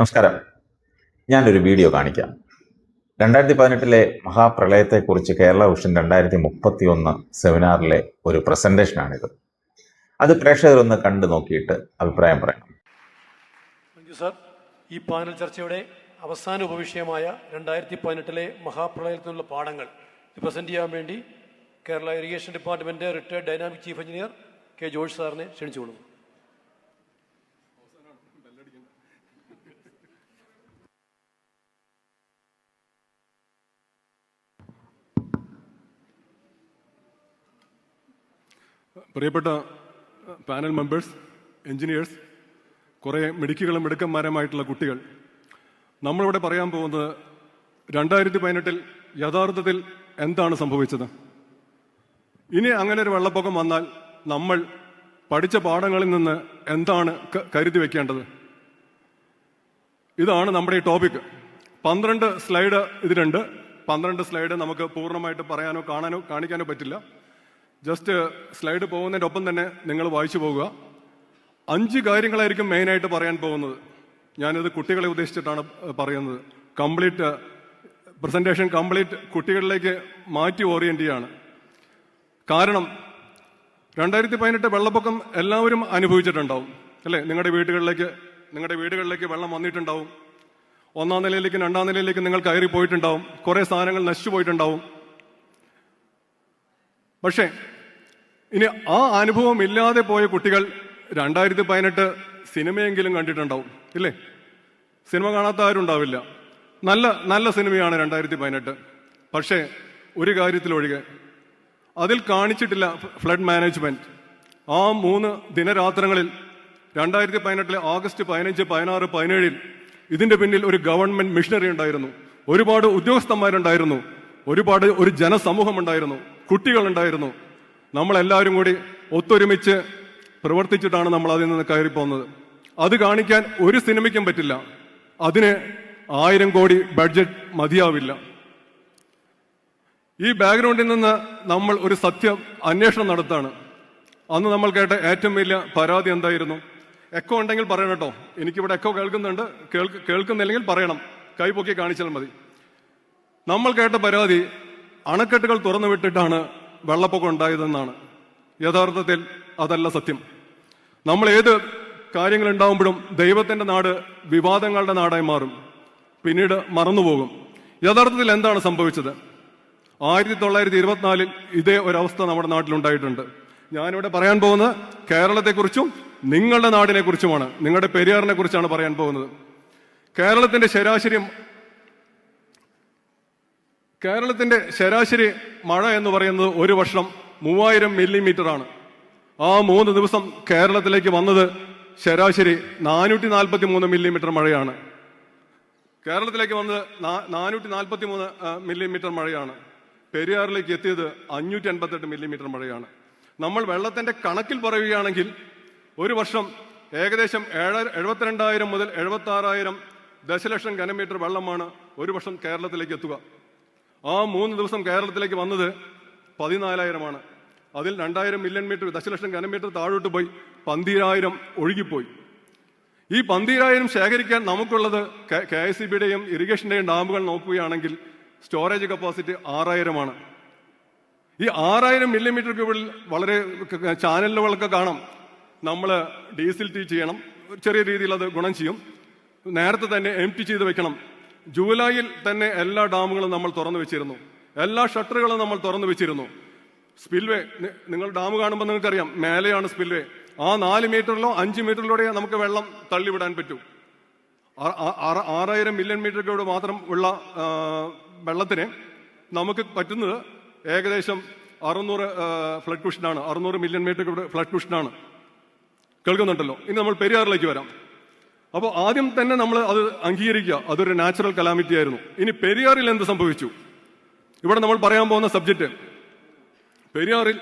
നമസ്കാരം. ഞാനൊരു വീഡിയോ കാണിക്കാം. 2018 മഹാപ്രളയത്തെക്കുറിച്ച് കേരള വിഷൻ 2031 സെമിനാറിലെ ഒരു പ്രസന്റേഷനാണിത്. അത് പ്രേക്ഷകരൊന്ന് കണ്ടു നോക്കിയിട്ട് അഭിപ്രായം പറയണം. Thank you sir. ഈ പാനൽ ചർച്ചയുടെ അവസാന ഉപവിഷയമായ 2018 മഹാപ്രളയത്തിൽ നിന്നുള്ള പാഠങ്ങൾ പ്രസന്റ് ചെയ്യാൻ വേണ്ടി Kerala irrigation department retired dynamic chief engineer K George സാറിനെ ക്ഷണിച്ചുകൊള്ളുന്നു. പ്രിയപ്പെട്ട പാനൽ മെമ്പേഴ്സ്, എഞ്ചിനീയേഴ്സ്, കുറേ മിടുക്കികളും മിടുക്കന്മാരുമായിട്ടുള്ള കുട്ടികൾ, നമ്മളിവിടെ പറയാൻ പോകുന്നത് 2018 യഥാർത്ഥത്തിൽ എന്താണ് സംഭവിച്ചത്. ഇനി അങ്ങനെ ഒരു വെള്ളപ്പൊക്കം വന്നാൽ നമ്മൾ പഠിച്ച പാഠങ്ങളിൽ നിന്ന് എന്താണ് കരുതി വെക്കേണ്ടത്. ഇതാണ് നമ്മുടെ ഈ ടോപ്പിക്. 12 സ്ലൈഡ് ഇതിലുണ്ട്. 12 സ്ലൈഡ് നമുക്ക് പൂർണ്ണമായിട്ട് പറയാനോ കാണിക്കാനോ പറ്റില്ല. ജസ്റ്റ് സ്ലൈഡ് പോകുന്നതിൻ്റെ ഒപ്പം തന്നെ നിങ്ങൾ വായിച്ചു പോകുക. 5 കാര്യങ്ങളായിരിക്കും മെയിനായിട്ട് പറയാൻ പോകുന്നത്. ഞാനിത് കുട്ടികളെ ഉദ്ദേശിച്ചിട്ടാണ് പറയുന്നത്. പ്രസന്റേഷൻ കംപ്ലീറ്റ് കുട്ടികളിലേക്ക് മാറ്റി ഓറിയന്റ് ചെയ്യാണ്. കാരണം 2018 വെള്ളപ്പൊക്കം എല്ലാവരും അനുഭവിച്ചിട്ടുണ്ടാവും അല്ലേ? നിങ്ങളുടെ വീടുകളിലേക്ക് വെള്ളം വന്നിട്ടുണ്ടാവും. 1-ാം നിലയിലേക്കും 2-ാം നിലയിലേക്കും നിങ്ങൾ കയറി പോയിട്ടുണ്ടാവും. കുറേ സാധനങ്ങൾ നശിച്ചു പോയിട്ടുണ്ടാവും. പക്ഷേ ഇനി ആ അനുഭവം ഇല്ലാതെ പോയ കുട്ടികൾ 2018 സിനിമയെങ്കിലും കണ്ടിട്ടുണ്ടാവും ഇല്ലേ? സിനിമ കാണാത്ത ആരും ഉണ്ടാവില്ല. നല്ല സിനിമയാണ് 2018. പക്ഷേ ഒരു കാര്യത്തിലൊഴികെ അതിൽ കാണിച്ചിട്ടില്ല ഫ്ലഡ് മാനേജ്മെന്റ്. ആ 3 ദിനരാത്രങ്ങളിൽ 2018 ഓഗസ്റ്റ് 15, 16, 17 ഇതിന്റെ പിന്നിൽ ഒരു ഗവൺമെന്റ് മിഷനറി ഉണ്ടായിരുന്നു. ഒരുപാട് ഉദ്യോഗസ്ഥന്മാരുണ്ടായിരുന്നു. ഒരു ജനസമൂഹം ഉണ്ടായിരുന്നു. കുട്ടികളുണ്ടായിരുന്നു. നമ്മളെല്ലാവരും കൂടി ഒത്തൊരുമിച്ച് പ്രവർത്തിച്ചിട്ടാണ് നമ്മൾ അതിൽ നിന്ന് കയറിപ്പോകുന്നത്. അത് കാണിക്കാൻ ഒരു സിനിമയ്ക്കും പറ്റില്ല. അതിന് 1000 കോടി ബഡ്ജറ്റ് മതിയാവില്ല. ഈ ബാക്ക്ഗ്രൗണ്ടിൽ നിന്ന് നമ്മൾ ഒരു അന്വേഷണം നടത്താണ്. അന്ന് നമ്മൾ കേട്ട ഏറ്റവും വലിയ പരാതി എന്തായിരുന്നു? എക്കോ ഉണ്ടെങ്കിൽ പറയണം കേട്ടോ. എനിക്കിവിടെ എക്കോ കേൾക്കുന്നുണ്ട്. കേൾക്കുന്നില്ലെങ്കിൽ പറയണം, കൈപൊക്കി കാണിച്ചാൽ മതി. നമ്മൾ കേട്ട പരാതി അണക്കെട്ടുകൾ തുറന്നു വിട്ടിട്ടാണ് വെള്ളപ്പൊക്കം ഉണ്ടായതെന്നാണ്. യഥാർത്ഥത്തിൽ അതല്ല സത്യം. നമ്മൾ ഏത് കാര്യങ്ങൾ ഉണ്ടാവുമ്പോഴും ദൈവത്തിന്റെ നാട് വിവാദങ്ങളുടെ നാടായി മാറും, പിന്നീട് മറന്നുപോകും. യഥാർത്ഥത്തിൽ എന്താണ് സംഭവിച്ചത്? 1924 ഇതേ ഒരവസ്ഥ നമ്മുടെ നാട്ടിലുണ്ടായിട്ടുണ്ട്. ഞാനിവിടെ പറയാൻ പോകുന്നത് കേരളത്തെക്കുറിച്ചും നിങ്ങളുടെ നാടിനെ കുറിച്ചുമാണ്. നിങ്ങളുടെ പെരിയാറിനെ കുറിച്ചാണ് പറയാൻ പോകുന്നത്. കേരളത്തിന്റെ ശരാശരി മഴ എന്ന് പറയുന്നത് ഒരു വർഷം 3000 മില്ലിമീറ്ററാണ്. ആ 3 ദിവസം കേരളത്തിലേക്ക് വന്നത് ശരാശരി 443 മില്ലിമീറ്റർ മഴയാണ്. കേരളത്തിലേക്ക് വന്നത് 443 മില്ലിമീറ്റർ മഴയാണ്. പെരിയാറിലേക്ക് എത്തിയത് 588 മില്ലിമീറ്റർ മഴയാണ്. നമ്മൾ വെള്ളത്തിന്റെ കണക്കിൽ പറയുകയാണെങ്കിൽ ഒരു വർഷം ഏകദേശം 72,000 മുതൽ 76,000 ദശലക്ഷം ഘനമീറ്റർ വെള്ളമാണ് ഒരു വർഷം കേരളത്തിലേക്ക് എത്തുക. ആ 3 ദിവസം കേരളത്തിലേക്ക് വന്നത് 14,000 അതിൽ 2,000 മില്യൺ മീറ്റർ ദശലക്ഷം ഘനമീറ്റർ താഴോട്ട് പോയി 12,000 ഒഴുകിപ്പോയി. ഈ 12,000 ശേഖരിക്കാൻ നമുക്കുള്ളത് KICBയുടെയും ഇറിഗേഷന്റെയും ഡാമുകൾ നോക്കുകയാണെങ്കിൽ സ്റ്റോറേജ് കപ്പാസിറ്റി 6,000. ഈ 6,000 മില്ലിമീറ്റർ ക്യൂബിൽ വളരെ ചാനലുകളൊക്കെ കാണാം. നമ്മൾ ഡീസിൽറ്റി ചെയ്യണം. ചെറിയ രീതിയിൽ അത് ഗുണം ചെയ്യും. നേരത്തെ തന്നെ എംപ്റ്റി ചെയ്ത് വെക്കണം. ജൂലൈയിൽ തന്നെ എല്ലാ ഡാമുകളും നമ്മൾ തുറന്നു വെച്ചിരുന്നു. എല്ലാ ഷട്ടറുകളും നമ്മൾ തുറന്നു വെച്ചിരുന്നു. സ്പിൽവേ, നിങ്ങൾ ഡാം കാണുമ്പോൾ നിങ്ങൾക്കറിയാം, മേലെയാണ് സ്പിൽവേ. ആ 4 മീറ്ററിലോ 5 മീറ്ററിലൂടെ നമുക്ക് വെള്ളം തള്ളിവിടാൻ പറ്റൂ. 6,000 മില്യൺ മീറ്റർ ക്യൂബ് മാത്രം ഉള്ള വെള്ളത്തിന് നമുക്ക് പറ്റുന്നത് ഏകദേശം 600 ഫ്ലഡ് കുഷനാണ്. 600 മില്യൺ മീറ്റർ ക്യൂബ് ഫ്ലഡ് കുഷനാണ്. കേൾക്കുന്നുണ്ടല്ലോ. ഇനി നമ്മൾ പെരിയാറിലേക്ക് വരാം. അപ്പോൾ ആദ്യം തന്നെ നമ്മൾ അത് അംഗീകരിക്കുക, അതൊരു നാച്ചുറൽ കലാമിറ്റി ആയിരുന്നു. ഇനി പെരിയാറിൽ എന്ത് സംഭവിച്ചു? ഇവിടെ നമ്മൾ പറയാൻ പോകുന്ന സബ്ജക്റ്റ് പെരിയാറിൽ,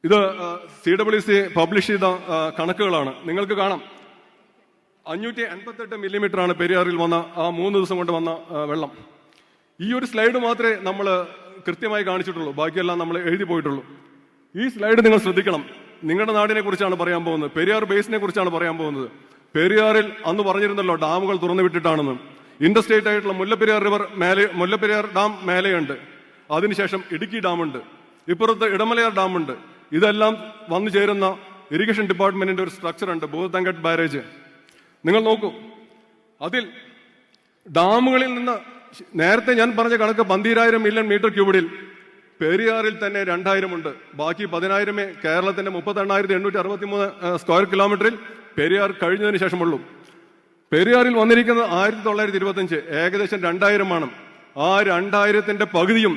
ഇത് CWC പബ്ലിഷ് ചെയ്ത കണക്കുകളാണ്. നിങ്ങൾക്ക് കാണാം 588 മില്ലിമീറ്റർ ആണ് പെരിയാറിൽ വന്ന ആ 3 ദിവസം കൊണ്ട് വന്ന വെള്ളം. ഈ ഒരു സ്ലൈഡ് മാത്രമേ നമ്മൾ കൃത്യമായി കാണിച്ചിട്ടുള്ളൂ. ബാക്കിയെല്ലാം നമ്മൾ എഴുതി പോയിട്ടുള്ളൂ. ഈ സ്ലൈഡ് നിങ്ങൾ ശ്രദ്ധിക്കണം. നിങ്ങളുടെ നാടിനെ കുറിച്ചാണ് പറയാൻ പോകുന്നത്. പെരിയാർ ബേസിനെ കുറിച്ചാണ് പറയാൻ പോകുന്നത്. പെരിയാറിൽ അന്ന് പറഞ്ഞിരുന്നല്ലോ ഡാമുകൾ തുറന്നു വിട്ടിട്ടാണെന്ന്. ഇൻഡർസ്റ്റേറ്റ് ആയിട്ടുള്ള മുല്ലപ്പെരിയാർ ഡാം മേലെയുണ്ട്. അതിനുശേഷം ഇടുക്കി ഡാമുണ്ട്, ഇപ്പുറത്ത് ഇടമലയാർ ഡാമുണ്ട്. ഇതെല്ലാം വന്നു ചേരുന്ന ഇറിഗേഷൻ ഡിപ്പാർട്ട്മെന്റിന്റെ ഒരു സ്ട്രക്ചർ ഉണ്ട്, ഭൂതത്തങ്കട്ട് ബാരേജ്. നിങ്ങൾ നോക്കൂ, അതിൽ ഡാമുകളിൽ നിന്ന് നേരത്തെ ഞാൻ പറഞ്ഞ കണക്ക് 12,000 മില്യൺ മീറ്റർ ക്യൂബിഡിൽ പെരിയാറിൽ തന്നെ 2,000 ഉണ്ട്. ബാക്കി 10,000 കേരളത്തിന്റെ 38,863 സ്ക്വയർ കിലോമീറ്ററിൽ പെരിയാർ കഴിഞ്ഞതിന് ശേഷമുള്ളൂ. പെരിയാറിൽ വന്നിരിക്കുന്നത് 1925, ഏകദേശം 2,000 ആ 2,000ന്റെ പകുതിയും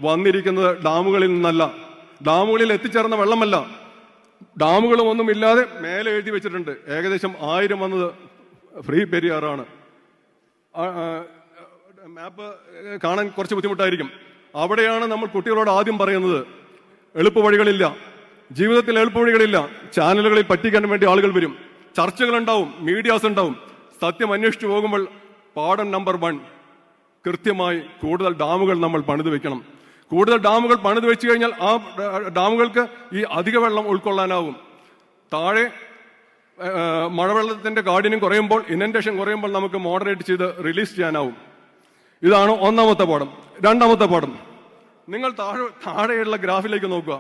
വന്നിരിക്കുന്നത് ഡാമുകളിൽ നിന്നല്ല. ഡാമുകളിൽ എത്തിച്ചേർന്ന വെള്ളമല്ല, ഡാമുകളും ഒന്നും ഇല്ലാതെ മേലെ എഴുതി വെച്ചിട്ടുണ്ട്. ഏകദേശം 1000 വന്നത് ഫ്രീ പെരിയാറാണ്. മാപ്പ് കാണാൻ കുറച്ച് ബുദ്ധിമുട്ടായിരിക്കും. അവിടെയാണ് നമ്മൾ കുട്ടികളോട് ആദ്യം പറയുന്നത്, എളുപ്പവഴികളില്ല, ജീവിതത്തിൽ എളുപ്പവഴികളില്ല. ചാനലുകളിൽ പറ്റിക്കാൻ വേണ്ടി ആളുകൾ വരും, ചർച്ചകളുണ്ടാവും, മീഡിയാസ് ഉണ്ടാവും. സത്യം അന്വേഷിച്ചു പോകുമ്പോൾ പാഠം നമ്പർ 1 കൃത്യമായി കൂടുതൽ ഡാമുകൾ നമ്മൾ പണിത് വെക്കണം. കൂടുതൽ ഡാമുകൾ പണിത് വെച്ച് കഴിഞ്ഞാൽ ആ ഡാമുകൾക്ക് ഈ അധിക വെള്ളം ഉൾക്കൊള്ളാനാവും. താഴെ മഴവെള്ളത്തിന്റെ കാഠിന്യം കുറയുമ്പോൾ, ഇനന്റേഷൻ കുറയുമ്പോൾ നമുക്ക് മോഡറേറ്റ് ചെയ്ത് റിലീസ് ചെയ്യാനാവും. ഇതാണ് ഒന്നാമത്തെ പാഠം. രണ്ടാമത്തെ പാഠം, നിങ്ങൾ താഴെയുള്ള ഗ്രാഫിലേക്ക് നോക്കുക.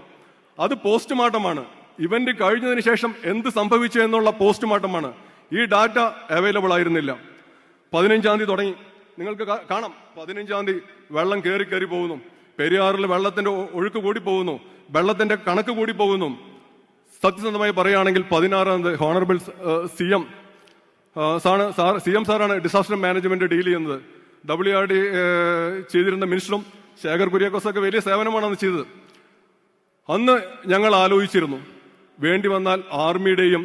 അത് പോസ്റ്റ്മോർട്ടമാണ്. ഇവന്റ് കഴിഞ്ഞതിന് ശേഷം എന്ത് സംഭവിച്ചു എന്നുള്ള പോസ്റ്റ്മോർട്ടമാണ്. ഈ ഡാറ്റ അവൈലബിൾ ആയിരുന്നില്ല. 15-ാം തീയതി തുടങ്ങി, നിങ്ങൾക്ക് കാണാം. 15-ാം തീയതി വെള്ളം കയറി പോകുന്നു. പെരിയാറിൽ വെള്ളത്തിന്റെ ഒഴുക്ക് കൂടി പോകുന്നു, വെള്ളത്തിന്റെ കണക്ക് കൂടി പോകുന്നു. സത്യസന്ധമായി പറയുകയാണെങ്കിൽ 16-ാം തീയതി ഹോണറബിൾ CM സാറാണ് ഡിസാസ്റ്റർ മാനേജ്മെന്റ് ഡീൽ ചെയ്യുന്നത്. WRD ചെയ്തിരുന്ന മിനിസ്റ്ററും ശേഖർ കുര്യാക്കോസൊക്കെ വലിയ സേവനമാണ് അന്ന് ചെയ്തത്. അന്ന് ഞങ്ങൾ ആലോചിച്ചിരുന്നു, വേണ്ടി വന്നാൽ ആർമിയുടെയും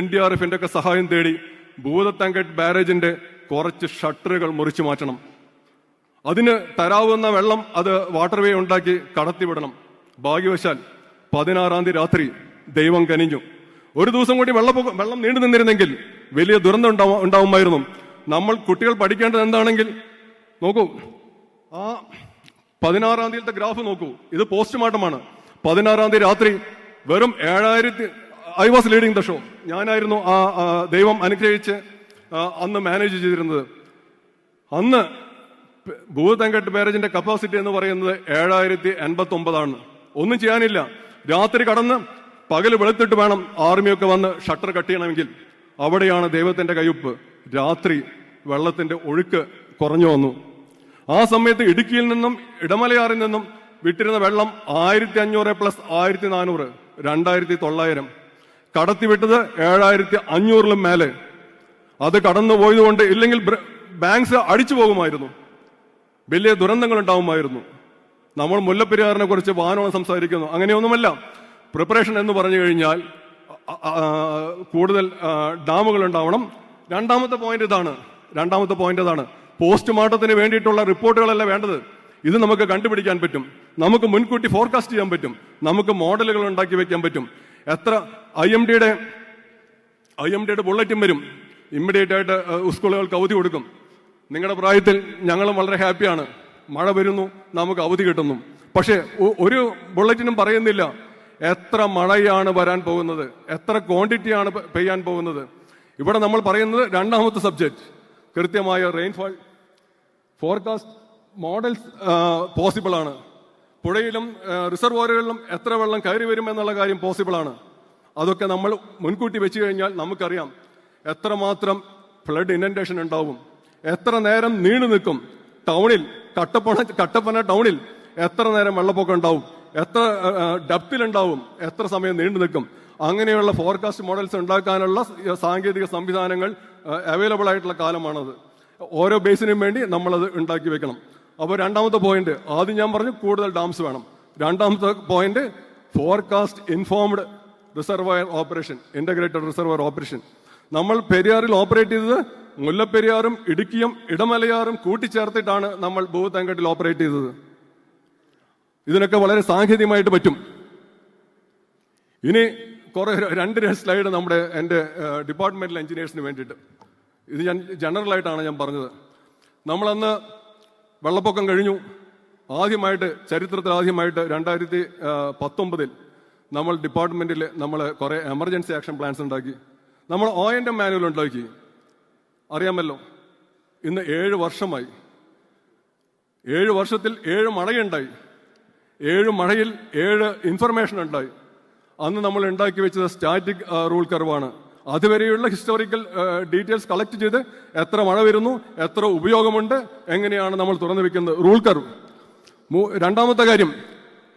NDRFന്റെ ഒക്കെ സഹായം തേടി ഭൂതത്തങ്കട്ട് ബാരേജിന്റെ കുറച്ച് ഷട്ടറുകൾ മുറിച്ചു മാറ്റണം. അതിന് തരാവുന്ന വെള്ളം അത് വാട്ടർവേ ഉണ്ടാക്കി കടത്തിവിടണം. ഭാഗ്യവശാൽ 16-ാം തീയതി രാത്രി ദൈവം കനിഞ്ഞു. ഒരു ദിവസം കൂടി വെള്ളം നീണ്ടു നിന്നിരുന്നെങ്കിൽ വലിയ ദുരന്തം ഉണ്ടാവുമായിരുന്നു. നമ്മൾ കുട്ടികൾ പഠിക്കേണ്ടത് എന്താണെങ്കിൽ നോക്കൂ, ആ 16-ാം തീയതിയിലത്തെ ഗ്രാഫ് നോക്കൂ. ഇത് പോസ്റ്റ്മോർട്ടമാണ്. 16-ാം തീയതി രാത്രി വെറും 7,000. I was leading the show. ഞാനായിരുന്നു ആ ദൈവം അനുഗ്രഹിച്ച് അന്ന് മാനേജ് ചെയ്തിരുന്നത്. അന്ന് ഭൂതത്തങ്കട്ട് ബാരേജിന്റെ കപ്പാസിറ്റി എന്ന് പറയുന്നത് 7,089. ഒന്നും ചെയ്യാനില്ല. രാത്രി കടന്ന് പകല് വെളുത്തിട്ട് വേണം ആർമിയൊക്കെ വന്ന് ഷട്ടർ കട്ട് ചെയ്യണമെങ്കിൽ. അവിടെയാണ് ദൈവത്തിന്റെ കയ്യൊപ്പ്. രാത്രി വെള്ളത്തിന്റെ ഒഴുക്ക് കുറഞ്ഞു വന്നു. ആ സമയത്ത് ഇടുക്കിയിൽ നിന്നും ഇടമലയാറിൽ നിന്നും വിട്ടിരുന്ന വെള്ളം 1,500 + 1,400, 2,900. കടത്തിവിട്ടത് 7,500-ലും മേലെ. അത് കടന്നു പോയതുകൊണ്ട് ഇല്ലെങ്കിൽ ബാങ്ക്സ് അടിച്ചു പോകുമായിരുന്നു, വലിയ ദുരന്തങ്ങൾ ഉണ്ടാവുമായിരുന്നു. നമ്മൾ മുല്ലപ്പെരിയാറിനെ കുറിച്ച് വാനോളം സംസാരിക്കുന്നു. അങ്ങനെയൊന്നുമല്ല. പ്രിപ്പറേഷൻ എന്ന് പറഞ്ഞു കഴിഞ്ഞാൽ കൂടുതൽ ഡാമുകൾ ഉണ്ടാവണം. രണ്ടാമത്തെ പോയിന്റ് ഇതാണ്. പോസ്റ്റ്മോർട്ടത്തിന് വേണ്ടിയിട്ടുള്ള റിപ്പോർട്ടുകളല്ല വേണ്ടത്. ഇത് നമുക്ക് കണ്ടുപിടിക്കാൻ പറ്റും, നമുക്ക് മുൻകൂട്ടി ഫോർകാസ്റ്റ് ചെയ്യാൻ പറ്റും, നമുക്ക് മോഡലുകൾ ഉണ്ടാക്കി വെക്കാൻ പറ്റും. എത്ര IMDയുടെ ബുള്ളറ്റിൻ വരും, ഇമ്മീഡിയറ്റ് ആയിട്ട് സ്കൂളുകൾക്ക് അവധി കൊടുക്കും. നിങ്ങളുടെ പ്രായത്തിൽ ഞങ്ങളും വളരെ ഹാപ്പിയാണ്. മഴ വരുന്നു, നമുക്ക് അവധി കിട്ടുന്നു. പക്ഷെ ഒരു ബുള്ളറ്റിനും പറയുന്നില്ല എത്ര മഴയാണ് വരാൻ പോകുന്നത്, എത്ര ക്വാണ്ടിറ്റിയാണ് പെയ്യാൻ പോകുന്നത്. ഇവിടെ നമ്മൾ പറയുന്നത് രണ്ടാമത്തെ സബ്ജക്റ്റ്, കൃത്യമായ റെയിൻഫാൾ ഫോർകാസ്റ്റ് മോഡൽസ് പോസിബിൾ ആണ്. പുഴയിലും റിസർവോയറുകളിലും എത്ര വെള്ളം കയറി വരും എന്നുള്ള കാര്യം പോസിബിൾ ആണ്. അതൊക്കെ നമ്മൾ മുൻകൂട്ടി വെച്ച് കഴിഞ്ഞാൽ നമുക്കറിയാം എത്രമാത്രം ഫ്ലഡ് ഇനന്റേഷൻ ഉണ്ടാവും, എത്ര നേരം നീണ്ടു നിൽക്കും. ടൗണിൽ കട്ടപ്പന ടൗണിൽ എത്ര നേരം വെള്ളപ്പൊക്കം ഉണ്ടാവും, എത്ര ഡെപ്തിലുണ്ടാവും, എത്ര സമയം നീണ്ടു നിൽക്കും. അങ്ങനെയുള്ള ഫോർകാസ്റ്റ് മോഡൽസ് ഉണ്ടാക്കാനുള്ള സാങ്കേതിക സംവിധാനങ്ങൾ അവൈലബിൾ ആയിട്ടുള്ള കാലമാണത്. ഓരോ ബേസിനും വേണ്ടി നമ്മളത് ഉണ്ടാക്കി വെക്കണം. അപ്പോൾ രണ്ടാമത്തെ പോയിന്റ്, ആദ്യം ഞാൻ പറഞ്ഞു കൂടുതൽ ഡാംസ് വേണം. രണ്ടാമത്തെ point forecast informed reservoir operation, integrated reservoir operation. നമ്മൾ പെരിയാറിൽ ഓപ്പറേറ്റ് ചെയ്തത് മുല്ലപ്പെരിയാറും ഇടുക്കിയും ഇടമലയാറും കൂട്ടിച്ചേർത്തിട്ടാണ് നമ്മൾ ഭൂതത്തങ്കട്ടിൽ ഓപ്പറേറ്റ് ചെയ്തത്. ഇതിനൊക്കെ വളരെ സാങ്കേതികമായിട്ട് പറ്റും. ഇനി കുറെ 2 സ്ലൈഡ് എൻ്റെ ഡിപ്പാർട്ട്മെന്റൽ എഞ്ചിനീയേഴ്സിന് വേണ്ടിയിട്ട്. ഇത് ഞാൻ ജനറൽ ആയിട്ടാണ് ഞാൻ പറഞ്ഞത്. നമ്മളന്ന് വെള്ളപ്പൊക്കം കഴിഞ്ഞു. ചരിത്രത്തിൽ ആദ്യമായിട്ട് 2019 നമ്മൾ ഡിപ്പാർട്ട്മെന്റിൽ നമ്മൾ കുറെ എമർജൻസി ആക്ഷൻ പ്ലാൻസ് ഉണ്ടാക്കി, നമ്മൾ ONM മാനുവൽ ഉണ്ടാക്കി. അറിയാമല്ലോ, ഇന്ന് 7 വർഷമായി. 7 വർഷത്തിൽ 7 മഴയുണ്ടായി. 7 മഴയിൽ 7 ഇൻഫർമേഷൻ ഉണ്ടായി. അന്ന് നമ്മൾ ഉണ്ടാക്കി വെച്ചത് സ്റ്റാറ്റിക് റൂൾ കർവാണ്. അതുവരെയുള്ള ഹിസ്റ്റോറിക്കൽ ഡീറ്റെയിൽസ് കളക്ട് ചെയ്ത് എത്ര മഴ വരുന്നു, എത്ര ഉപയോഗമുണ്ട്, എങ്ങനെയാണ് നമ്മൾ തുറന്നു വെക്കുന്നത് റൂൾ കർവ്. രണ്ടാമത്തെ കാര്യം,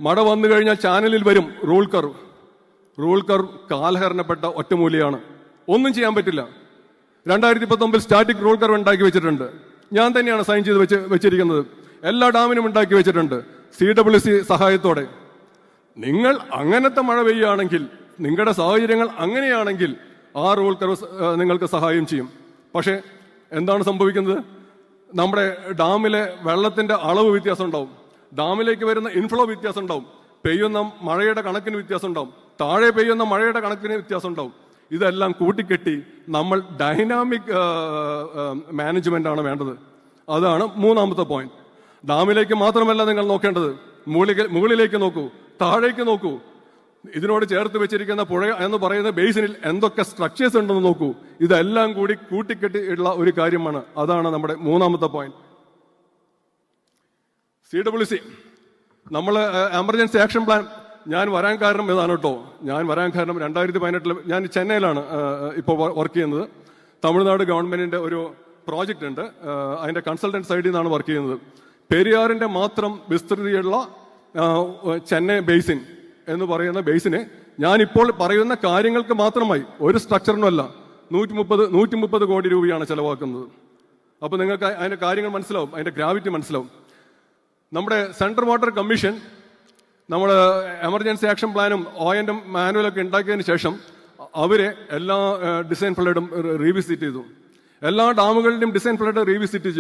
മഴ വന്നു കഴിഞ്ഞാൽ ചാനലിൽ വരും റൂൾ കർവ്. റൂൾ കർവ് കാലഹരണപ്പെട്ട ഒറ്റമൂലിയാണ്, ഒന്നും ചെയ്യാൻ പറ്റില്ല. 2019 സ്റ്റാറ്റിക് റൂൾ കർവ് ഉണ്ടാക്കി വെച്ചിട്ടുണ്ട്. ഞാൻ തന്നെയാണ് സൈൻ ചെയ്ത് വെച്ചിരിക്കുന്നത്. എല്ലാ ഡാമിനും ഉണ്ടാക്കി വെച്ചിട്ടുണ്ട് CWC സഹായത്തോടെ. നിങ്ങൾ അങ്ങനത്തെ മഴ പെയ്യുകയാണെങ്കിൽ, നിങ്ങളുടെ സാഹചര്യങ്ങൾ അങ്ങനെയാണെങ്കിൽ ആ റൂൾ കർവ് നിങ്ങൾക്ക് സഹായം ചെയ്യും. പക്ഷേ എന്താണ് സംഭവിക്കുന്നത്? നമ്മുടെ ഡാമിലെ വെള്ളത്തിന്റെ അളവ് വ്യത്യാസം ഉണ്ടാവും, ഡാമിലേക്ക് വരുന്ന ഇൻഫ്ലോ വ്യത്യാസം ഉണ്ടാവും, പെയ്യുന്ന മഴയുടെ കണക്കിന് വ്യത്യാസം ഉണ്ടാവും, താഴെ പെയ്യുന്ന മഴയുടെ കണക്കിന് വ്യത്യാസം ഉണ്ടാവും. ഇതെല്ലാം കൂട്ടിക്കെട്ടി നമ്മൾ ഡൈനാമിക് മാനേജ്മെന്റ് ആണ് വേണ്ടത്. അതാണ് മൂന്നാമത്തെ പോയിന്റ്. ഡാമിലേക്ക് മാത്രമല്ല നിങ്ങൾ നോക്കേണ്ടത്, മുകളിലേക്ക് നോക്കൂ, താഴേക്ക് നോക്കൂ. ഇതിനോട് ചേർത്ത് വെച്ചിരിക്കുന്ന പുഴ എന്ന് പറയുന്ന ബേസിനിൽ എന്തൊക്കെ സ്ട്രക്ചേഴ്സ് ഉണ്ടെന്ന് നോക്കൂ. ഇതെല്ലാം കൂടി കൂട്ടിക്കെട്ടി ഉള്ള ഒരു കാര്യമാണ്. അതാണ് നമ്മുടെ മൂന്നാമത്തെ പോയിന്റ്. CWC നമ്മൾ എമർജൻസി ആക്ഷൻ പ്ലാൻ, ഞാൻ വരാൻ കാരണം ഇതാണ് കേട്ടോ. ഞാൻ വരാൻ കാരണം 2018 ഞാൻ ചെന്നൈയിലാണ് ഇപ്പോൾ വർക്ക് ചെയ്യുന്നത്. തമിഴ്നാട് ഗവൺമെന്റിന്റെ ഒരു പ്രോജക്റ്റ് ഉണ്ട്, അതിന്റെ കൺസൾട്ടന്റ് സൈഡിൽ നിന്നാണ് വർക്ക് ചെയ്യുന്നത്. പെരിയാറിന്റെ മാത്രം വിസ്തൃതിയുള്ള ചെന്നൈ ബേസിൻ എന്ന് പറയുന്ന ബേസിനെ ഞാനിപ്പോൾ പറയുന്ന കാര്യങ്ങൾക്ക് മാത്രമായി, ഒരു സ്ട്രക്ചറിനുമല്ല, 130 കോടി രൂപയാണ് ചെലവാക്കുന്നത്. അപ്പൊ നിങ്ങൾക്ക് അതിന്റെ കാര്യങ്ങൾ മനസ്സിലാവും, അതിന്റെ ഗ്രാവിറ്റി മനസ്സിലാവും. നമ്മുടെ സെൻട്രൽ വാട്ടർ കമ്മീഷൻ നമ്മൾ എമർജൻസി ആക്ഷൻ പ്ലാനും ONM മാനുവലൊക്കെ ഉണ്ടാക്കിയതിന് ശേഷം അവരെ എല്ലാ ഡിസൈൻ ഫ്ലഡും റീവിസിറ്റ് ചെയ്തു. എല്ലാ ഡാമുകളുടെയും ഡിസൈൻ ഫ്ലഡ് റീവിസിറ്റ്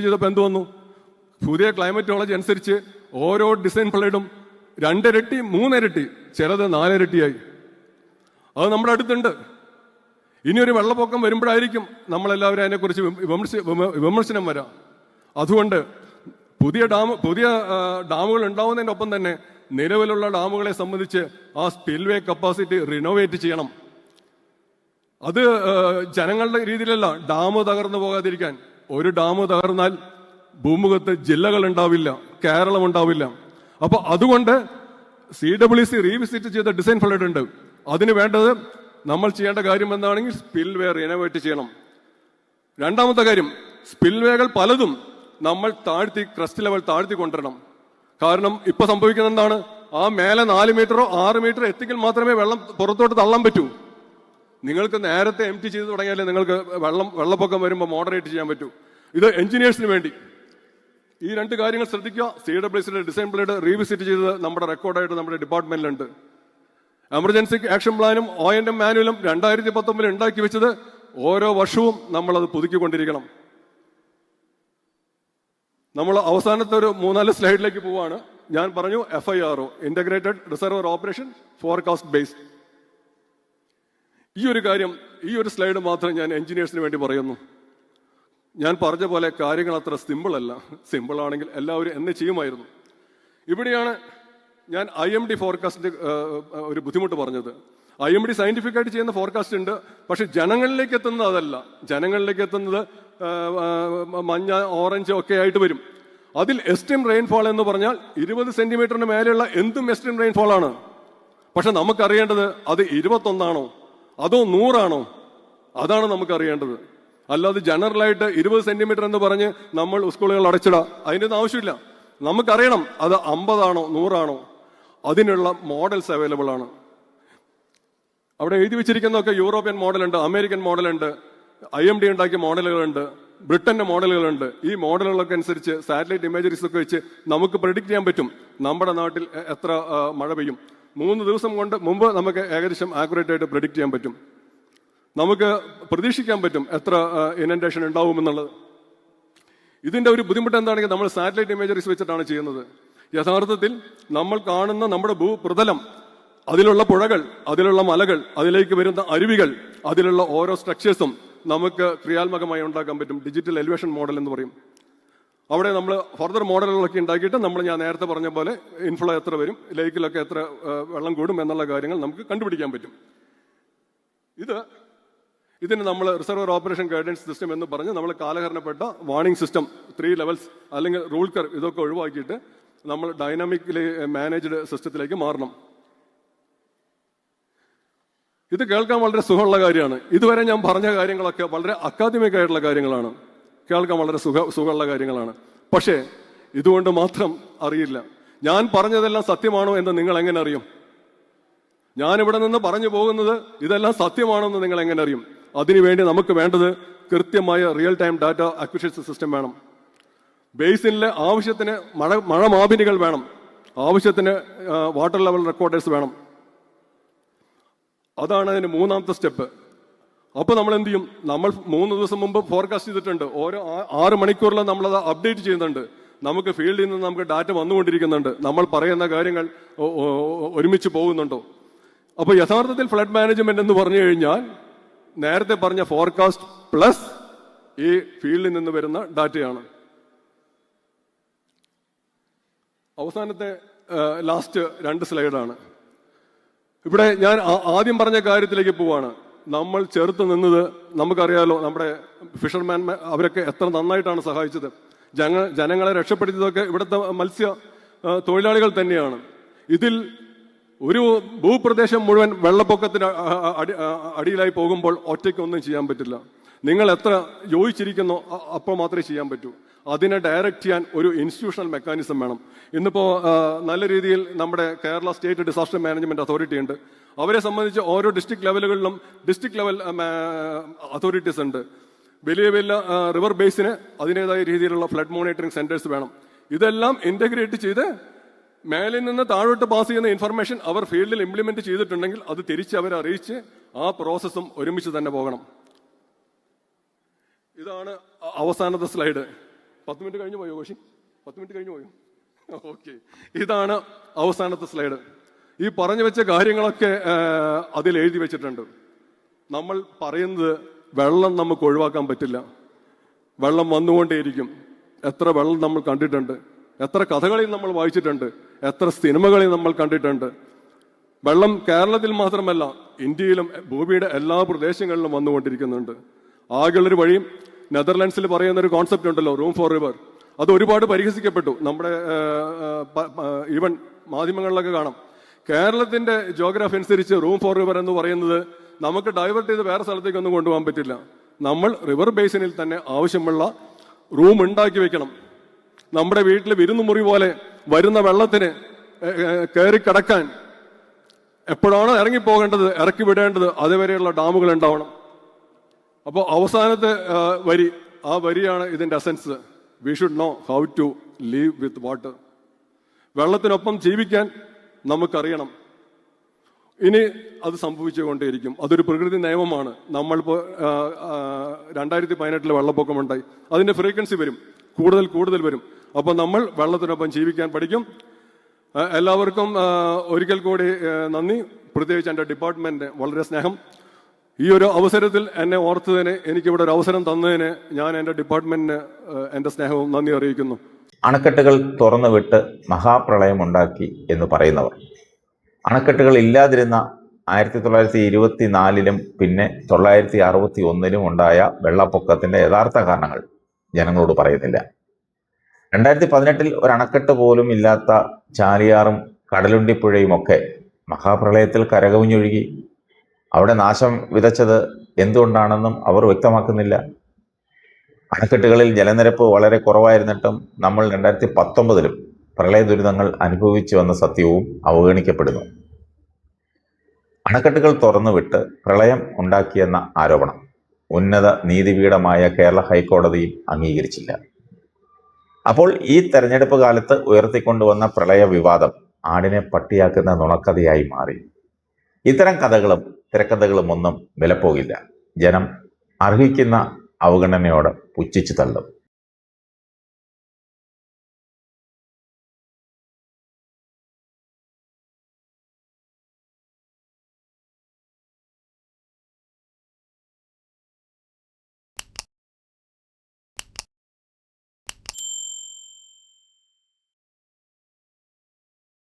ചെയ്തപ്പോൾ എന്ത് വന്നു? പുതിയ ക്ലൈമറ്റോളജി അനുസരിച്ച് ഓരോ ഡിസൈൻ ഫ്ലഡും 2 ഇരട്ടി 3 ഇരട്ടി, ചിലത് 4 ഇരട്ടിയായി. അത് നമ്മുടെ അടുത്തുണ്ട്. ഇനിയൊരു വെള്ളപ്പൊക്കം വരുമ്പോഴായിരിക്കും നമ്മളെല്ലാവരും അതിനെക്കുറിച്ച് വിമർശനം വരാം. അതുകൊണ്ട് പുതിയ ഡാമുകൾ ഉണ്ടാവുന്നതിനൊപ്പം തന്നെ നിലവിലുള്ള ഡാമുകളെ സംബന്ധിച്ച് ആ സ്പിൽവേ കപ്പാസിറ്റി റിനോവേറ്റ് ചെയ്യണം. അത് ജനങ്ങളുടെ രീതിയിലല്ല, ഡാം തകർന്നു പോകാതിരിക്കാൻ. ഒരു ഡാം തകർന്നാൽ ഭൂമുഖത്ത് ജില്ലകൾ ഉണ്ടാവില്ല, കേരളം ഉണ്ടാവില്ല. അപ്പൊ അതുകൊണ്ട് CWC റീവിസിറ്റ് ചെയ്ത ഡിസൈൻ ഫ്ലഡ് ഉണ്ട്. അതിന് വേണ്ടത് നമ്മൾ ചെയ്യേണ്ട കാര്യം എന്താണെങ്കിൽ സ്പിൽവേ റിനോവേറ്റ് ചെയ്യണം. രണ്ടാമത്തെ കാര്യം, സ്പിൽവേകൾ പലതും നമ്മൾ ക്രസ്റ്റ് ലെവൽ താഴ്ത്തി കൊണ്ടുവരണം. കാരണം ഇപ്പൊ സംഭവിക്കുന്ന എന്താണ്? ആ മേലെ 4 മീറ്ററോ 6 മീറ്ററോ എത്തിക്കൽ മാത്രമേ വെള്ളം പുറത്തോട്ട് തള്ളാൻ പറ്റൂ. നിങ്ങൾക്ക് നേരത്തെ എംപ്റ്റി ചെയ്ത് തുടങ്ങിയാലേ നിങ്ങൾക്ക് വെള്ളപ്പൊക്കം വരുമ്പോൾ മോഡറേറ്റ് ചെയ്യാൻ പറ്റൂ. ഇത് എഞ്ചിനീയേഴ്സിന് വേണ്ടി ഈ 2 കാര്യങ്ങൾ ശ്രദ്ധിക്കുക. CWCയുടെ ഡിസൈൻ പ്ലേഡ് റീവിസിറ്റ് ചെയ്തത് നമ്മുടെ റെക്കോർഡായിട്ട് നമ്മുടെ ഡിപ്പാർട്ട്മെന്റിലുണ്ട്. എമർജൻസി ആക്ഷൻ പ്ലാനും ONM മാനുവലും 2019 ഉണ്ടാക്കി വെച്ചത് ഓരോ വർഷവും നമ്മളത് പുതുക്കിക്കൊണ്ടിരിക്കണം. നമ്മൾ അവസാനത്തെ ഒരു 3-4 സ്ലൈഡിലേക്ക് പോവാണ്. ഞാൻ പറഞ്ഞു FIRO, integrated reservoir operation forecast based. ഈ ഒരു കാര്യം, ഈ ഒരു സ്ലൈഡ് മാത്രം ഞാൻ എഞ്ചിനീയേഴ്സിന് വേണ്ടി പറയുന്നു. ഞാൻ പറഞ്ഞ പോലെ കാര്യങ്ങൾ അത്ര സിമ്പിൾ അല്ല. സിമ്പിൾ ആണെങ്കിൽ എല്ലാവരും എന്നെ ചെയ്യുമായിരുന്നു. ഇവിടെയാണ് ഞാൻ IMD ഫോർകാസ്റ്റിന്റെ ഒരു ബുദ്ധിമുട്ട് പറഞ്ഞത്. IMD സയന്റിഫിക് ആയിട്ട് ചെയ്യുന്ന ഫോർകാസ്റ്റ് ഉണ്ട്, പക്ഷെ ജനങ്ങളിലേക്ക് എത്തുന്നത് അതല്ല. ജനങ്ങളിലേക്ക് എത്തുന്നത് മഞ്ഞ, ഓറഞ്ച് ഒക്കെ ആയിട്ട് വരും. അതിൽ എക്സ്ട്രീം റെയിൻഫോൾ എന്ന് പറഞ്ഞാൽ 20 സെന്റിമീറ്ററിന് മേലെയുള്ള എന്തും എക്സ്ട്രീം റെയിൻഫോൾ ആണ്. പക്ഷെ നമുക്കറിയേണ്ടത് അത് 21 ആണോ അതോ 100 ആണോ? അതാണ് നമുക്കറിയേണ്ടത്. അല്ലാതെ ജനറലായിട്ട് 20 സെന്റിമീറ്റർ എന്ന് പറഞ്ഞ് നമ്മൾ സ്കൂളുകൾ അടച്ചിടാം, അതിൻ്റെ ഒന്നും ആവശ്യമില്ല. നമുക്കറിയണം അത് 50 ആണോ 100 ആണോ. അതിനുള്ള മോഡൽസ് അവൈലബിൾ ആണ്. അവിടെ എഴുതി വെച്ചിരിക്കുന്നതൊക്കെ യൂറോപ്യൻ മോഡലുണ്ട്, അമേരിക്കൻ മോഡലുണ്ട്, IMD ഉണ്ടാക്കിയ മോഡലുകളുണ്ട്, ബ്രിട്ടന്റെ മോഡലുകളുണ്ട്. ഈ മോഡലുകളൊക്കെ അനുസരിച്ച് സാറ്റലൈറ്റ് ഇമേജറീസ് ഒക്കെ വെച്ച് നമുക്ക് പ്രെഡിക്റ്റ് ചെയ്യാൻ പറ്റും നമ്മുടെ നാട്ടിൽ എത്ര മഴ പെയ്യും. 3 ദിവസം കൊണ്ട് മുമ്പ് നമുക്ക് ഏകദേശം ആക്യുറേറ്റ് ആയിട്ട് പ്രെഡിക്റ്റ് ചെയ്യാൻ പറ്റും. നമുക്ക് പ്രതീക്ഷിക്കാൻ പറ്റും എത്ര ഇനൻഡേഷൻ ഉണ്ടാവുമെന്നുള്ളത്. ഇതിന്റെ ഒരു ബുദ്ധിമുട്ട് എന്താണെങ്കിൽ നമ്മൾ സാറ്റലൈറ്റ് ഇമേജറീസ് വെച്ചിട്ടാണ് ചെയ്യുന്നത്. യഥാർത്ഥത്തിൽ നമ്മൾ കാണുന്ന നമ്മുടെ ഭൂപ്രതലം, അതിലുള്ള പുഴകൾ, അതിലുള്ള മലകൾ, അതിലേക്ക് വരുന്ന അരുവികൾ, അതിലുള്ള ഓരോ സ്ട്രക്ചേഴ്സും നമുക്ക് ക്രിയാത്മകമായി ഉണ്ടാക്കാൻ പറ്റും. ഡിജിറ്റൽ എലിവേഷൻ മോഡൽ എന്ന് പറയും. അവിടെ നമ്മൾ ഫർദർ മോഡലുകളൊക്കെ ഉണ്ടാക്കിയിട്ട് ഞാൻ നേരത്തെ പറഞ്ഞ പോലെ ഇൻഫ്ലോ എത്ര വരും, ലേക്കിലൊക്കെ എത്ര വെള്ളം കൂടും എന്നുള്ള കാര്യങ്ങൾ നമുക്ക് കണ്ടുപിടിക്കാൻ പറ്റും. ഇതിന് നമ്മൾ റിസർവർ ഓപ്പറേഷൻ ഗൈഡൻസ് സിസ്റ്റം എന്ന് പറഞ്ഞ് നമ്മൾ കാലഹരണപ്പെട്ട വാർണിംഗ് സിസ്റ്റം 3 ലെവൽസ് അല്ലെങ്കിൽ റൂൾ കർവ് ഇതൊക്കെ ഒഴിവാക്കിയിട്ട് നമ്മൾ ഡൈനാമിക്കലി മാനേജ്ഡ് സിസ്റ്റത്തിലേക്ക് മാറണം. ഇത് കേൾക്കാൻ വളരെ സുഖമുള്ള കാര്യമാണ്. ഇതുവരെ ഞാൻ പറഞ്ഞ കാര്യങ്ങളൊക്കെ വളരെ അക്കാദമിക് ആയിട്ടുള്ള കാര്യങ്ങളാണ്, കേൾക്കാൻ വളരെ സുഖമുള്ള കാര്യങ്ങളാണ്. പക്ഷേ ഇതുകൊണ്ട് മാത്രം അറിയില്ല. ഞാൻ പറഞ്ഞതെല്ലാം സത്യമാണോ എന്ന് നിങ്ങൾ എങ്ങനെ അറിയും? ഞാനിവിടെ നിന്ന് പറഞ്ഞു പോകുന്നത് ഇതെല്ലാം സത്യമാണോ എന്ന് നിങ്ങൾ എങ്ങനെ അറിയും? അതിനുവേണ്ടി നമുക്ക് വേണ്ടത് കൃത്യമായ real time data acquisition system വേണം. ബേസിനിലെ ആവശ്യത്തിന് മഴ മാപിനികൾ വേണം, ആവശ്യത്തിന് വാട്ടർ ലെവൽ റെക്കോർഡേഴ്സ് വേണം. അതാണ് അതിന് 3ാമത്തെ സ്റ്റെപ്പ്. അപ്പോൾ നമ്മൾ എന്ത് ചെയ്യും? നമ്മൾ 3 ദിവസം മുമ്പ് ഫോർകാസ്റ്റ് ചെയ്തിട്ടുണ്ട്. ഓരോ 6 മണിക്കൂറിലും നമ്മളത് അപ്ഡേറ്റ് ചെയ്യുന്നുണ്ട്. നമുക്ക് ഫീൽഡിൽ നിന്ന് നമുക്ക് ഡാറ്റ വന്നുകൊണ്ടിരിക്കുന്നുണ്ട്. നമ്മൾ പറയുന്ന കാര്യങ്ങൾ ഒരുമിച്ച് പോകുന്നുണ്ടോ? അപ്പോൾ യഥാർത്ഥത്തിൽ ഫ്ലഡ് മാനേജ്മെന്റ് എന്ന് പറഞ്ഞു കഴിഞ്ഞാൽ നേരത്തെ പറഞ്ഞ ഫോർകാസ്റ്റ് പ്ലസ് ഈ ഫീൽഡിൽ നിന്ന് വരുന്ന ഡാറ്റയാണ്. അവസാനത്തെ ലാസ്റ്റ് 2 സ്ലൈഡാണ്. ഇവിടെ ഞാൻ ആദ്യം പറഞ്ഞ കാര്യത്തിലേക്ക് പോവാണ്. നമ്മൾ ചേർത്ത് നിന്നത് നമുക്കറിയാലോ, നമ്മുടെ ഫിഷർമാൻ അവരൊക്കെ എത്ര നന്നായിട്ടാണ് സഹായിച്ചത്. ജനങ്ങളെ രക്ഷപ്പെടുത്തിയതൊക്കെ ഇവിടുത്തെ മത്സ്യ തൊഴിലാളികൾ തന്നെയാണ്. ഇതിൽ ഒരു ഭൂപ്രദേശം മുഴുവൻ വെള്ളപ്പൊക്കത്തിന് അടിയിലായി പോകുമ്പോൾ ഒറ്റയ്ക്കൊന്നും ചെയ്യാൻ പറ്റില്ല. നിങ്ങൾ എത്ര യോജിച്ചിരിക്കുന്നോ അപ്പോൾ മാത്രമേ ചെയ്യാൻ പറ്റൂ. അതിനെ ഡയറക്റ്റ് ചെയ്യാൻ ഒരു ഇൻസ്റ്റിറ്റ്യൂഷണൽ മെക്കാനിസം വേണം. ഇന്നിപ്പോൾ നല്ല രീതിയിൽ നമ്മുടെ Kerala state disaster management authority ഉണ്ട്. അവരെ സംബന്ധിച്ച് ഓരോ ഡിസ്ട്രിക്ട് ലെവലുകളിലും ഡിസ്ട്രിക്ട് ലെവൽ അതോറിറ്റീസ് ഉണ്ട്. വലിയ വലിയ റിവർ ബേസിന് അതിൻ്റെതായ രീതിയിലുള്ള ഫ്ലഡ് മോണിറ്ററിംഗ് സെന്റേഴ്സ് വേണം. ഇതെല്ലാം ഇന്റഗ്രേറ്റ് ചെയ്ത് മേലിൽ നിന്ന് താഴോട്ട് പാസ് ചെയ്യുന്ന ഇൻഫർമേഷൻ അവർ ഫീൽഡിൽ ഇംപ്ലിമെന്റ് ചെയ്തിട്ടുണ്ടെങ്കിൽ അത് തിരിച്ച് അവരെ അറിയിച്ച് ആ പ്രോസസ്സും ഒരുമിച്ച് തന്നെ പോകണം. ഇതാണ് അവസാനത്തെ സ്ലൈഡ്. 10 മിനിറ്റ് കഴിഞ്ഞു പോയോ കോശി? 10 മിനിറ്റ് കഴിഞ്ഞു പോയോ? ഓക്കെ, ഇതാണ് അവസാനത്തെ സ്ലൈഡ്. ഈ പറഞ്ഞു വെച്ച കാര്യങ്ങളൊക്കെ അതിൽ എഴുതി വെച്ചിട്ടുണ്ട്. നമ്മൾ പറയുന്നത് വെള്ളം നമുക്ക് ഒഴിവാക്കാൻ പറ്റില്ല. വെള്ളം വന്നുകൊണ്ടേയിരിക്കും. എത്ര വെള്ളം നമ്മൾ കണ്ടിട്ടുണ്ട്, എത്ര കഥകളിൽ നമ്മൾ വായിച്ചിട്ടുണ്ട്, എത്ര സിനിമകളിൽ നമ്മൾ കണ്ടിട്ടുണ്ട്. വെള്ളം കേരളത്തിൽ മാത്രമല്ല ഇന്ത്യയിലും ഭൂമിയുടെ എല്ലാ പ്രദേശങ്ങളിലും വന്നുകൊണ്ടിരിക്കുന്നുണ്ട്. ആകെയുള്ളൊരു വഴി നെതർലാൻഡ്സിൽ പറയുന്ന ഒരു കോൺസെപ്റ്റ് ഉണ്ടല്ലോ, റൂം ഫോർ റിവർ. അത് ഒരുപാട് പരിഹസിക്കപ്പെട്ടു. നമ്മുടെ ഈവൻ മാധ്യമങ്ങളിലൊക്കെ കാണാം. കേരളത്തിന്റെ ജോഗ്രഫി അനുസരിച്ച് റൂം ഫോർ റിവർ എന്ന് പറയുന്നത് നമുക്ക് ഡൈവേർട്ട് ചെയ്ത് വേറെ സ്ഥലത്തേക്കൊന്നും കൊണ്ടുപോകാൻ പറ്റില്ല. നമ്മൾ റിവർ ബേസിനിൽ തന്നെ ആവശ്യമുള്ള റൂം ഉണ്ടാക്കി വെക്കണം. നമ്മുടെ വീട്ടിൽ വിരുന്നുമുറി പോലെ വരുന്ന വെള്ളത്തിന് കയറി കിടക്കാൻ എപ്പോഴാണോ ഇറങ്ങിപ്പോകേണ്ടത്, ഇറക്കി വിടേണ്ടത്, അതുവരെയുള്ള ഡാമുകൾ ഉണ്ടാവണം. അപ്പോൾ അവസാനത്തെ വരി, ആ വരിയാണ് ഇതിന്റെ essence. We should know how to live with water. വെള്ളത്തിനൊപ്പം ജീവിക്കാൻ നമുക്കറിയണം. ഇനി അത് സംഭവിച്ചുകൊണ്ടേയിരിക്കും. അതൊരു പ്രകൃതി നിയമമാണ്. നമ്മളിപ്പോൾ 2018 വെള്ളപ്പൊക്കമുണ്ടായി. അതിന്റെ ഫ്രീക്വൻസി വരും, കൂടുതൽ വരും. അപ്പോൾ നമ്മൾ വെള്ളത്തിനൊപ്പം ജീവിക്കാൻ പഠിക്കും. എല്ലാവർക്കും ഒരിക്കൽ കൂടി നന്ദി. പ്രത്യേകിച്ച് എൻ്റെ ഡിപ്പാർട്ട്മെന്റ് വളരെ സ്നേഹം. ഈ ഒരു അവസരത്തിൽ എന്നെ ഓർത്തതിന്, എനിക്കിവിടെ ഒരു അവസരം തന്നതിന് ഞാൻ എൻ്റെ ഡിപ്പാർട്ട്മെന്റിന് എൻ്റെ സ്നേഹവും നന്ദി അറിയിക്കുന്നു. അണക്കെട്ടുകൾ തുറന്നു വിട്ട് മഹാപ്രളയം ഉണ്ടാക്കി എന്ന് പറയുന്നവർ, അണക്കെട്ടുകൾ ഇല്ലാതിരുന്ന 1924 പിന്നെ 961 ഉണ്ടായ വെള്ളപ്പൊക്കത്തിന്റെ യഥാർത്ഥ കാരണങ്ങൾ ജനങ്ങളോട് പറയുന്നില്ല. 2018 ഒരു അണക്കെട്ട് പോലും ഇല്ലാത്ത ചാലിയാറും കടലുണ്ടിപ്പുഴയുമൊക്കെ മഹാപ്രളയത്തിൽ കരകവിഞ്ഞൊഴുകി. അവിടെ നാശം വിതച്ചത് എന്തുകൊണ്ടാണെന്നും അവർ വ്യക്തമാക്കുന്നില്ല. അണക്കെട്ടുകളിൽ ജലനിരപ്പ് വളരെ കുറവായിരുന്നിട്ടും നമ്മൾ 2019 പ്രളയ ദുരിതങ്ങൾ അനുഭവിച്ചു വന്ന സത്യവും അവഗണിക്കപ്പെടുന്നു. അണക്കെട്ടുകൾ തുറന്നുവിട്ട് പ്രളയം ഉണ്ടാക്കിയെന്ന ആരോപണം ഉന്നത നീതിപീഠമായ കേരള ഹൈക്കോടതിയും അംഗീകരിച്ചില്ല. അപ്പോൾ ഈ തെരഞ്ഞെടുപ്പ് കാലത്ത് ഉയർത്തിക്കൊണ്ടുവന്ന പ്രളയ വിവാദം ആടിനെ പട്ടിയാക്കുന്ന നുണക്കഥയായി മാറി. ഇത്തരം കഥകളും തിരക്കഥകളും ഒന്നും വിലപ്പോകില്ല. ജനം അർഹിക്കുന്ന അവഗണനയോടെ പുച്ഛിച്ചു തള്ളും.